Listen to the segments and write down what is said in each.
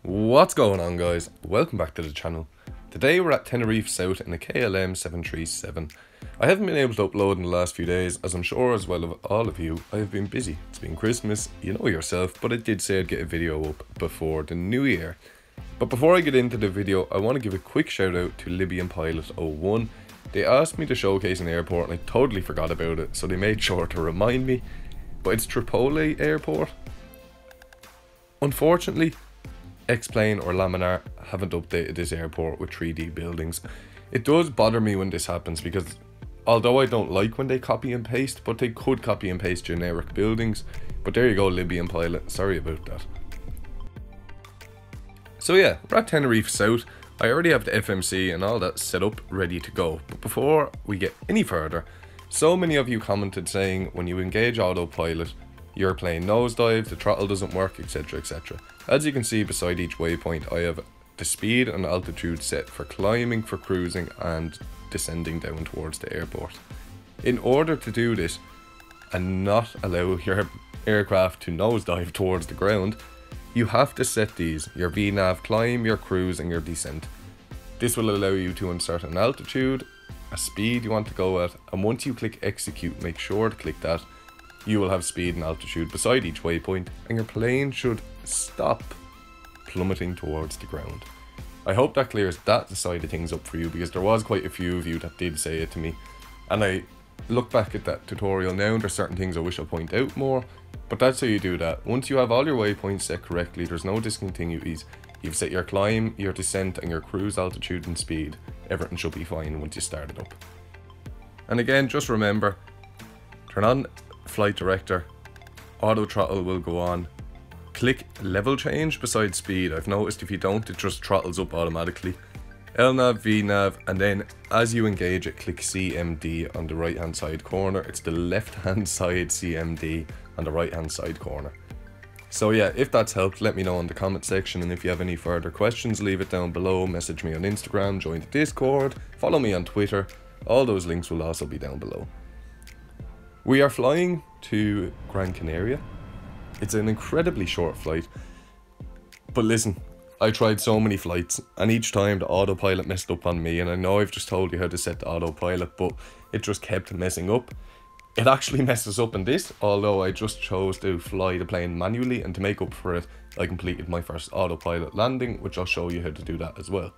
What's going on, guys? Welcome back to the channel. Today we're at Tenerife South in a KLM 737. I haven't been able to upload in the last few days, as I'm sure as well of all of you, I have been busy. It's been Christmas, you know yourself, but I did say I'd get a video up before the new year. But before I get into the video, I want to give a quick shout out to Libyan Pilot 01. They asked me to showcase an airport and I totally forgot about it, so they made sure to remind me. But it's Tripoli Airport. Unfortunately, xplane or laminar haven't updated this airport with 3D buildings. It does bother me when this happens because although I don't like when they copy and paste, but they could copy and paste generic buildings. But there you go, Libyan Pilot, sorry about that. So yeah, we're at Tenerife South. I already have the FMC and all that set up ready to go. But before we get any further, so many of you commented saying when you engage autopilot, your plane nosedives, the throttle doesn't work, etc, etc. As you can see beside each waypoint, I have the speed and altitude set for climbing, for cruising and descending down towards the airport. In order to do this and not allow your aircraft to nosedive towards the ground, you have to set these, your VNAV climb, your cruise and your descent. This will allow you to insert an altitude, a speed you want to go at, and once you click execute, make sure to click that. You will have speed and altitude beside each waypoint and your plane should stop plummeting towards the ground. I hope that clears that side of things up for you, because there was quite a few of you that did say it to me, and I look back at that tutorial now and there's certain things I wish I'd point out more, but that's how you do that. Once you have all your waypoints set correctly, there's no discontinuities, you've set your climb, your descent and your cruise altitude and speed, everything should be fine once you start it up. And again, just remember, turn on flight director, auto throttle will go on, click level change beside speed. I've noticed if you don't, it just throttles up automatically. LNAV, VNAV, and then as you engage it, click CMD on the right hand side corner. It's the left hand side CMD on the right hand side corner. So yeah, if that's helped, let me know in the comment section, and if you have any further questions, leave it down below, message me on Instagram, join the Discord, follow me on Twitter, all those links will also be down below. We are flying to Gran Canaria. It's an incredibly short flight, but listen, I tried so many flights and each time the autopilot messed up on me, and I know I've just told you how to set the autopilot, but it just kept messing up. It actually messes up in this, although I just chose to fly the plane manually, and to make up for it, I completed my first autopilot landing, which I'll show you how to do that as well.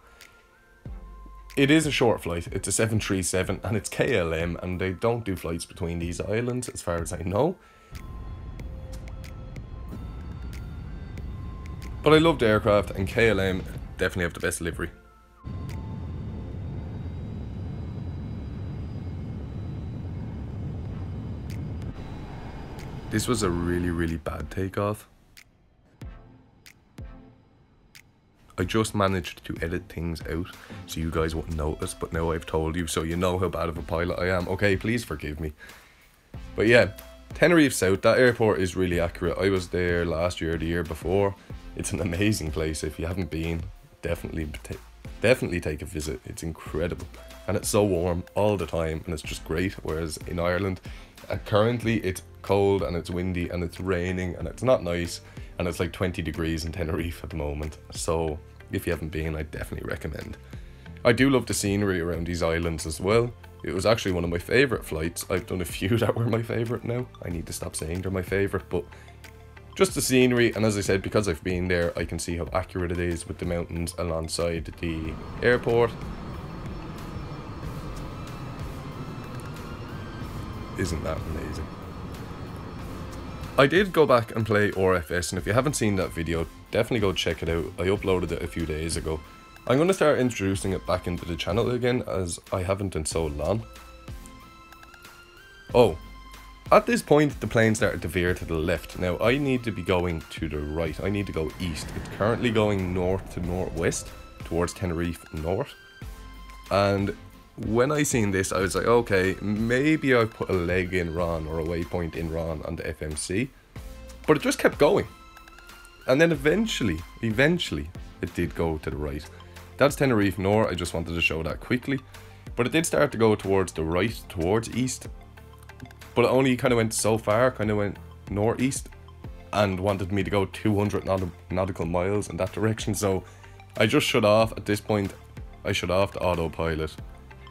It is a short flight, it's a 737 and it's KLM, and they don't do flights between these islands as far as I know. But I love the aircraft, and KLM definitely have the best livery. This was a really bad takeoff. I just managed to edit things out so you guys wouldn't notice, but now I've told you, so you know how bad of a pilot I am. Okay, please forgive me. But yeah, Tenerife South, that airport is really accurate. I was there last year, the year before. It's an amazing place. If you haven't been, definitely take a visit. It's incredible. And it's so warm all the time and it's just great. Whereas in Ireland, currently it's cold and it's windy and it's raining and it's not nice. And it's like 20 degrees in Tenerife at the moment. So if you haven't been, I definitely recommend. I do love the scenery around these islands as well. It was actually one of my favourite flights. I've done a few that were my favourite now. I need to stop saying they're my favourite, but just the scenery, and as I said, because I've been there, I can see how accurate it is with the mountains alongside the airport. Isn't that amazing? I did go back and play RFS, and if you haven't seen that video, definitely go check it out. I uploaded it a few days ago. I'm going to start introducing it back into the channel again, as I haven't in so long. Oh, at this point the plane started to veer to the left. Now I need to be going to the right. I need to go east. It's currently going north to northwest towards Tenerife North. And when I seen this, I was like, okay, maybe I've put a leg in wrong or a waypoint in wrong on the FMC. But it just kept going. And then eventually, it did go to the right. That's Tenerife North. I just wanted to show that quickly. But it did start to go towards the right, towards east. But it only kind of went so far, kind of went northeast. and wanted me to go 200 nautical miles in that direction, so I just shut off. At this point, I shut off the autopilot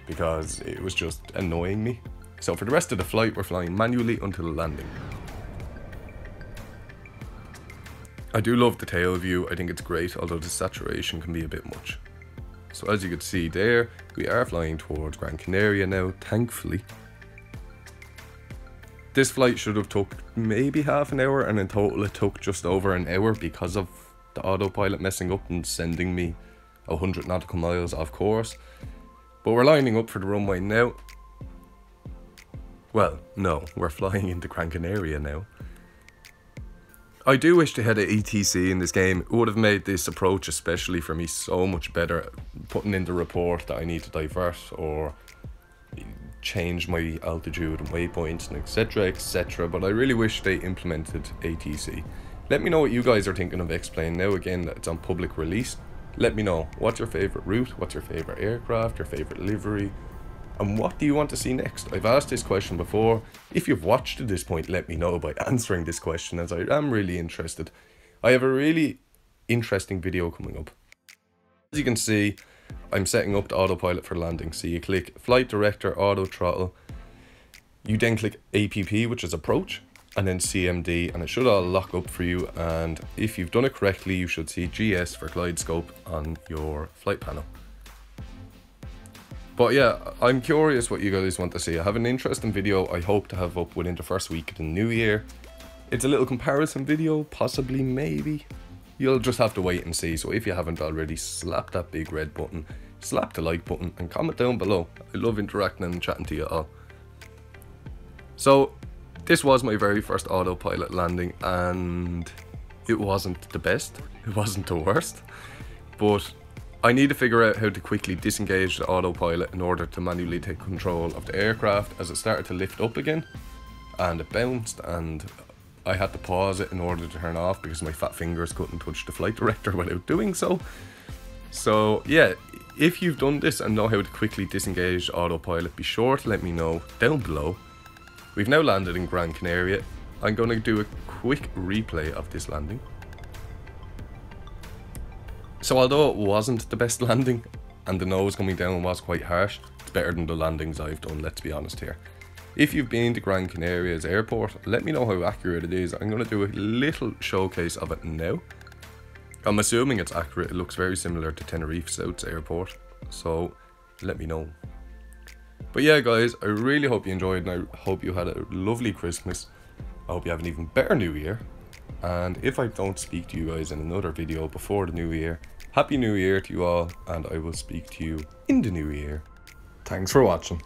because it was just annoying me. So for the rest of the flight, we're flying manually until the landing. I do love the tail view, I think it's great, although the saturation can be a bit much. So as you can see there, we are flying towards Gran Canaria now, thankfully. This flight should have took maybe half an hour, and in total it took just over an hour because of the autopilot messing up and sending me 100 nautical miles off course. But we're lining up for the runway now. Well, no, we're flying into Gran Canaria now. I do wish they had an ETC in this game. It would have made this approach, especially for me, so much better. Putting in the report that I need to divert or change my altitude and waypoints and etc, etc. But I really wish they implemented ATC. Let me know what you guys are thinking of xplane now. Again, it's on public release. Let me know, what's your favourite route, what's your favourite aircraft, your favourite livery, and what do you want to see next? I've asked this question before. If you've watched to this point, let me know by answering this question, as I am really interested. I have a really interesting video coming up. As you can see, I'm setting up the autopilot for landing. So you click Flight Director, Auto Throttle. You then click APP, which is Approach, and then CMD, and it should all lock up for you. And if you've done it correctly, you should see GS for Glide Scope on your flight panel. But yeah, I'm curious what you guys want to see. I have an interesting video I hope to have up within the first week of the new year. It's a little comparison video, possibly, maybe. You'll just have to wait and see. So if you haven't already, slap that big red button, slap the like button, and comment down below. I love interacting and chatting to you all. So this was my very first autopilot landing, and it wasn't the best, it wasn't the worst, but I need to figure out how to quickly disengage the autopilot in order to manually take control of the aircraft, as it started to lift up again and it bounced, and I had to pause it in order to turn off because my fat fingers couldn't touch the flight director without doing so. So yeah, if you've done this and know how to quickly disengage the autopilot, be sure to let me know down below. We've now landed in Gran Canaria. I'm going to do a quick replay of this landing. So although it wasn't the best landing, and the nose coming down was quite harsh, it's better than the landings I've done, let's be honest here. If you've been to Gran Canaria's airport, let me know how accurate it is. I'm going to do a little showcase of it now. I'm assuming it's accurate. It looks very similar to Tenerife South Airport, so let me know. But yeah guys, I really hope you enjoyed, and I hope you had a lovely Christmas. I hope you have an even better New Year. And if I don't speak to you guys in another video before the New Year, Happy New Year to you all, and I will speak to you in the New Year. Thanks for watching.